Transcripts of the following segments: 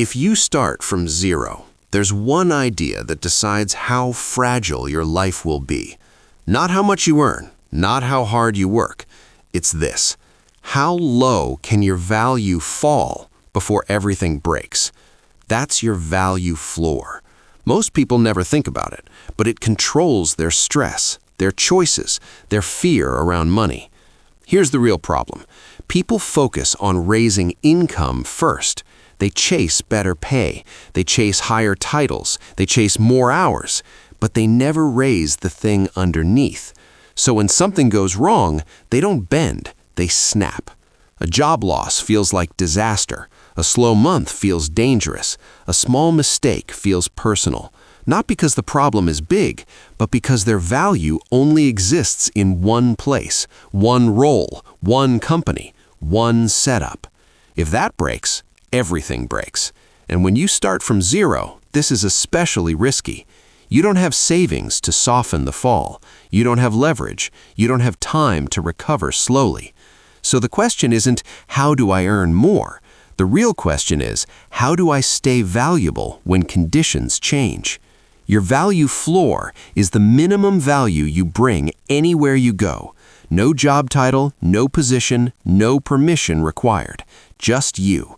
If you start from zero, there's one idea that decides how fragile your life will be. Not how much you earn, not how hard you work. It's this: how low can your value fall before everything breaks? That's your value floor. Most people never think about it, but it controls their stress, their choices, their fear around money. Here's the real problem. People focus on raising income first. They chase better pay, they chase higher titles, they chase more hours, but they never raise the thing underneath. So when something goes wrong, they don't bend, they snap. A job loss feels like disaster. A slow month feels dangerous. A small mistake feels personal. Not because the problem is big, but because their value only exists in one place, one role, one company, one setup. If that breaks, everything breaks. And when you start from zero, this is especially risky. You don't have savings to soften the fall. You don't have leverage. You don't have time to recover slowly. So the question isn't, how do I earn more? The real question is, how do I stay valuable when conditions change? Your value floor is the minimum value you bring anywhere you go. No job title, no position, no permission required. Just you.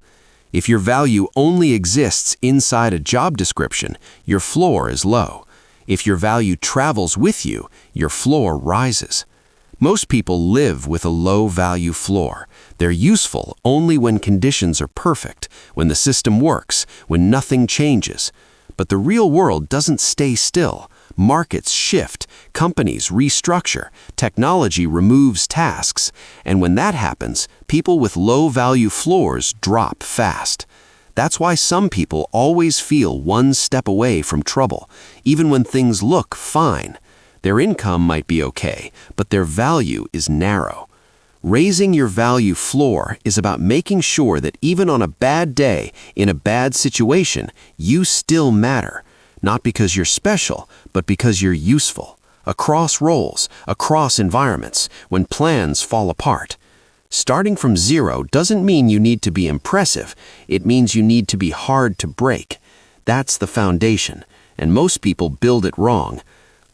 If your value only exists inside a job description, your floor is low. If your value travels with you, your floor rises. Most people live with a low value floor. They're useful only when conditions are perfect, when the system works, when nothing changes. But the real world doesn't stay still. Markets shift, companies restructure, technology removes tasks, and when that happens, people with low-value floors drop fast. That's why some people always feel one step away from trouble, even when things look fine. Their income might be okay, but their value is narrow. Raising your value floor is about making sure that even on a bad day, in a bad situation, you still matter. Not because you're special, but because you're useful. Across roles, across environments, when plans fall apart. Starting from zero doesn't mean you need to be impressive. It means you need to be hard to break. That's the foundation, and most people build it wrong.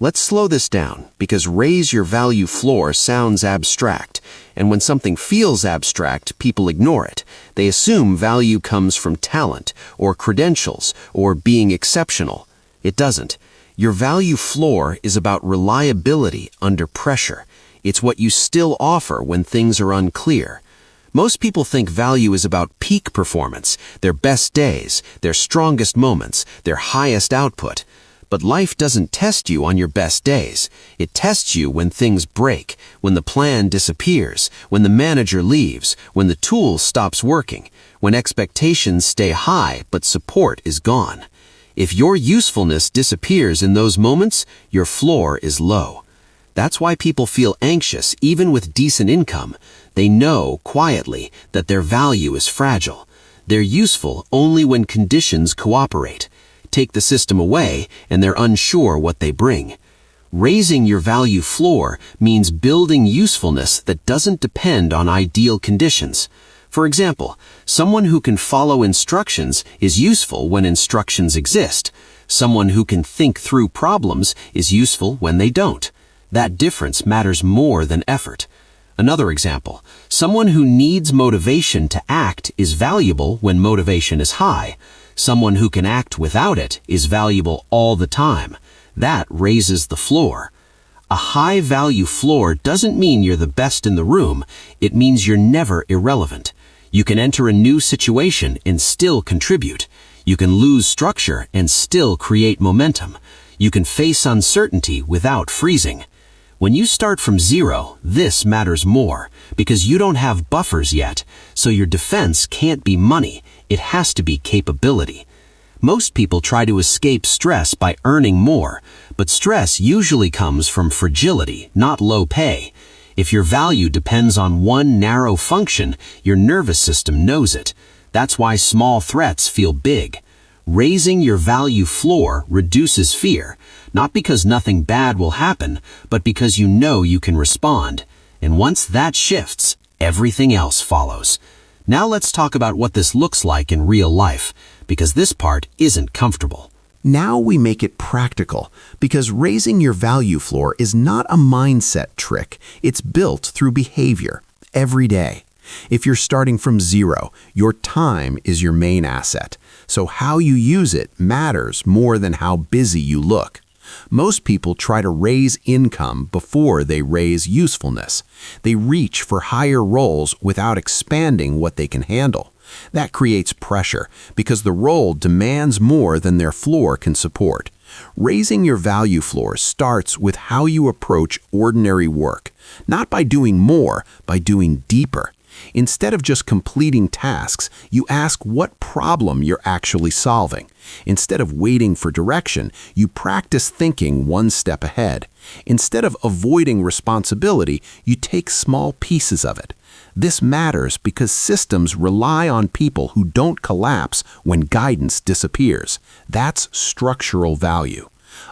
Let's slow this down, because raise your value floor sounds abstract, and when something feels abstract, people ignore it. They assume value comes from talent, or credentials, or being exceptional. It doesn't. Your value floor is about reliability under pressure. It's what you still offer when things are unclear. Most people think value is about peak performance, their best days, their strongest moments, their highest output. But life doesn't test you on your best days. It tests you when things break, when the plan disappears, when the manager leaves, when the tool stops working, when expectations stay high but support is gone. If your usefulness disappears in those moments, your floor is low. That's why people feel anxious even with decent income. They know, quietly, that their value is fragile. They're useful only when conditions cooperate. Take the system away, and they're unsure what they bring. Raising your value floor means building usefulness that doesn't depend on ideal conditions. For example, someone who can follow instructions is useful when instructions exist. Someone who can think through problems is useful when they don't. That difference matters more than effort. Another example, someone who needs motivation to act is valuable when motivation is high. Someone who can act without it is valuable all the time. That raises the floor. A high-value floor doesn't mean you're the best in the room. It means you're never irrelevant. You can enter a new situation and still contribute. You can lose structure and still create momentum. You can face uncertainty without freezing. When you start from zero, this matters more, because you don't have buffers yet, so your defense can't be money. It has to be capability. Most people try to escape stress by earning more, but stress usually comes from fragility, not low pay. If your value depends on one narrow function, your nervous system knows it. That's why small threats feel big. Raising your value floor reduces fear, not because nothing bad will happen, but because you know you can respond. And once that shifts, everything else follows. Now let's talk about what this looks like in real life, because this part isn't comfortable. Now we make it practical, because raising your value floor is not a mindset trick. It's built through behavior, every day. If you're starting from zero, your time is your main asset. So how you use it matters more than how busy you look. Most people try to raise income before they raise usefulness. They reach for higher roles without expanding what they can handle. That creates pressure because the role demands more than their floor can support. Raising your value floor starts with how you approach ordinary work, not by doing more, by doing deeper. Instead of just completing tasks, you ask what problem you're actually solving. Instead of waiting for direction, you practice thinking one step ahead. Instead of avoiding responsibility, you take small pieces of it. This matters because systems rely on people who don't collapse when guidance disappears. That's structural value.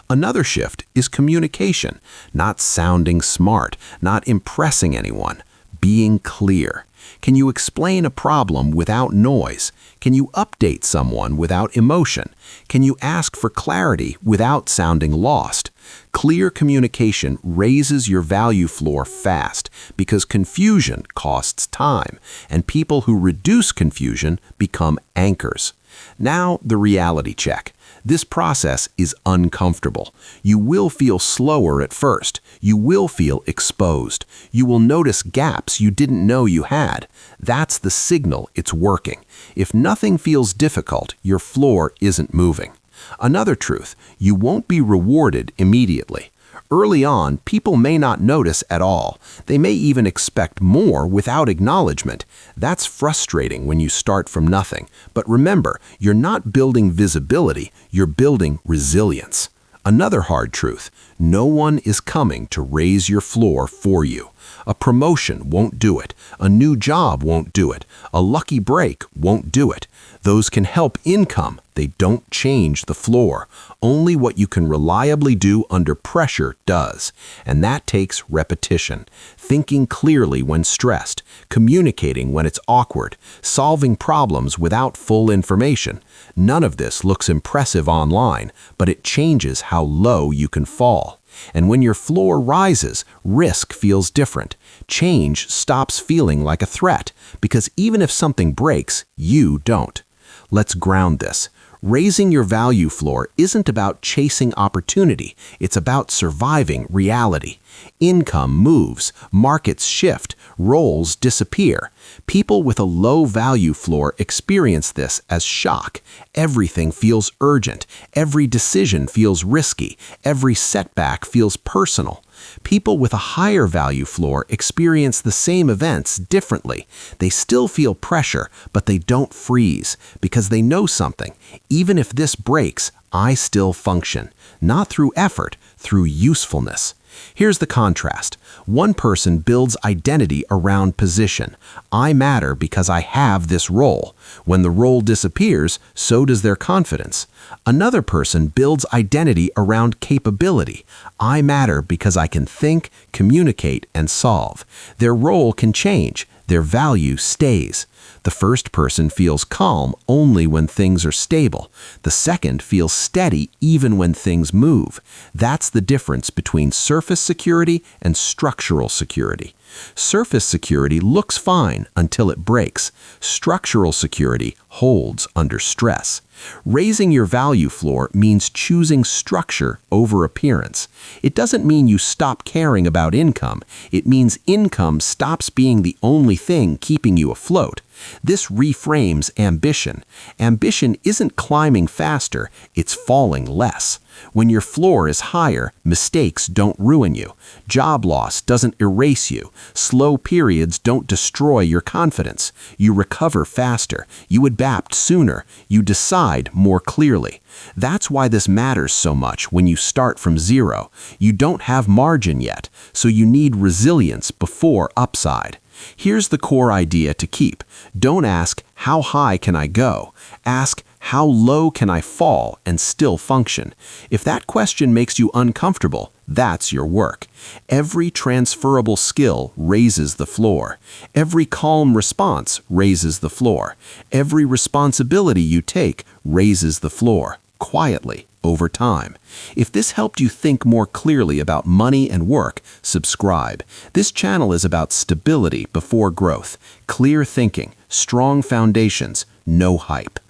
Another shift is communication, not sounding smart, not impressing anyone, being clear. Can you explain a problem without noise? Can you update someone without emotion? Can you ask for clarity without sounding lost? Clear communication raises your value floor fast because confusion costs time, and people who reduce confusion become anchors. Now, the reality check. This process is uncomfortable. You will feel slower at first. You will feel exposed. You will notice gaps you didn't know you had. That's the signal it's working. If nothing feels difficult, your floor isn't moving. Another truth, you won't be rewarded immediately. Early on, people may not notice at all. They may even expect more without acknowledgement. That's frustrating when you start from nothing. But remember, you're not building visibility, you're building resilience. Another hard truth, no one is coming to raise your floor for you. A promotion won't do it. A new job won't do it. A lucky break won't do it. Those can help income. They don't change the floor. Only what you can reliably do under pressure does. And that takes repetition. Thinking clearly when stressed, communicating when it's awkward, solving problems without full information. None of this looks impressive online, but it changes how low you can fall. And when your floor rises, risk feels different. Change stops feeling like a threat, because even if something breaks, you don't. Let's ground this. Raising your value floor isn't about chasing opportunity, it's about surviving reality. Income moves, markets shift, roles disappear. People with a low value floor experience this as shock. Everything feels urgent, every decision feels risky, every setback feels personal. People with a higher value floor experience the same events differently. They still feel pressure, but they don't freeze because they know something. Even if this breaks, I still function. Not through effort, through usefulness. Here's the contrast. One person builds identity around position. I matter because I have this role. When the role disappears, so does their confidence. Another person builds identity around capability. I matter because I can think, communicate, and solve. Their role can change. Their value stays. The first person feels calm only when things are stable. The second feels steady even when things move. That's the difference between surface security and structural security. Surface security looks fine until it breaks. Structural security holds under stress. Raising your value floor means choosing structure over appearance. It doesn't mean you stop caring about income. It means income stops being the only thing keeping you afloat. This reframes ambition. Ambition isn't climbing faster, it's falling less. When your floor is higher, mistakes don't ruin you. Job loss doesn't erase you. Slow periods don't destroy your confidence. You recover faster. You adapt sooner. You decide more clearly. That's why this matters so much when you start from zero. You don't have margin yet, so you need resilience before upside. Here's the core idea to keep. Don't ask, how high can I go? Ask, How low can I fall and still function? If that question makes you uncomfortable, that's your work. Every transferable skill raises the floor. Every calm response raises the floor. Every responsibility you take raises the floor, quietly, over time. If this helped you think more clearly about money and work, subscribe. This channel is about stability before growth, clear thinking, strong foundations, no hype.